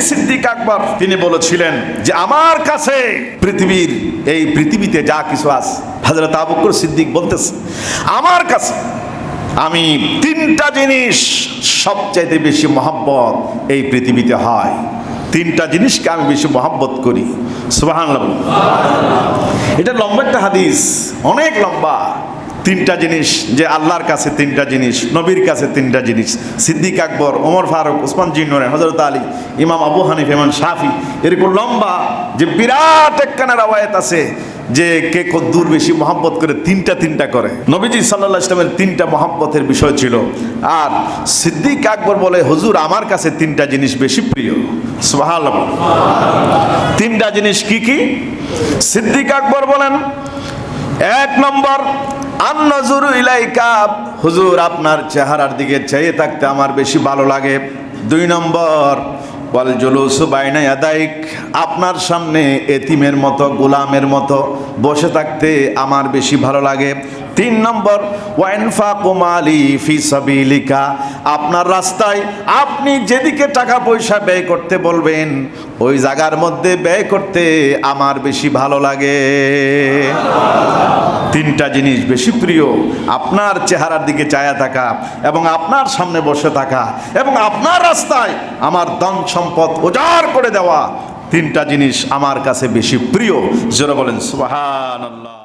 সিদ্দিক আকবর তিনি বলেছিলেন যে আমার কাছে এই পৃথিবীতে যা কিছু আছে, হযরত আবু বকর সিদ্দিক বলতেছে আমার কাছে আমি তিনটা জিনিস সবচাইতে বেশি মহব্বত এই পৃথিবীতে হয়, তিনটা জিনিসকে আমি বেশি মহব্বত করি। সুবহানাল্লাহ। এটা লম্বা একটা হাদিস, অনেক লম্বা। তিনটা জিনিস, যে আল্লাহর কাছে তিনটা জিনিস, নবীর কাছে তিনটা জিনিস, সিদ্দিক আকবর, ওমর ফারুক, ওসমান জিন্নুরে, হযরত আলী, ইমাম আবু হানিফা, ইমাম শাফি, এরকম লম্বা যে বিরাট একখানা রওয়ায়াত আছে যে কে কদ্দুর বেশি মহব্বত করে, তিনটা করে। নবীজি সাল্লাল্লাহু আলাইহি ওয়াসাল্লামের তিনটা মহব্বতের বিষয় ছিল। আর সিদ্দিক আকবর বলে হুজুর আমার কাছে তিনটা জিনিস বেশি প্রিয়। সুবহানাল্লাহ। তিনটা জিনিস কি কি? সিদ্দিক আকবর বলেন, এক নম্বর আন-নাযুরু ইলাইকা, হুজুর আপনার চেহারার দিকে চেয়ে থাকতে আমার বেশি ভালো লাগে। দুই নম্বর ওয়াল জুলুসু বাইনা ইয়াদাইক, আপনার সামনে এতিমের মতো, গোলামের মতো বসে থাকতে আমার বেশি ভালো লাগে। তিন নম্বর ওয়া ইনফাকু মালি ফি সাবিলিকা, আপনার রাস্তায় আপনি যেদিকে টাকা পয়সা ব্যয় করতে বলবেন ওই জায়গার মধ্যে ব্যয় করতে আমার বেশি ভালো লাগে। তিনটা জিনিস বেশি প্রিয়, আপনার চেহারার দিকে চায়া থাকা এবং আপনার সামনে বসে থাকা এবং আপনার রাস্তায় আমার ধন সম্পদ উজাড় করে দেওয়া, তিনটা জিনিস আমার কাছে বেশি প্রিয়। জোরে বলেন সুবহানাল্লাহ।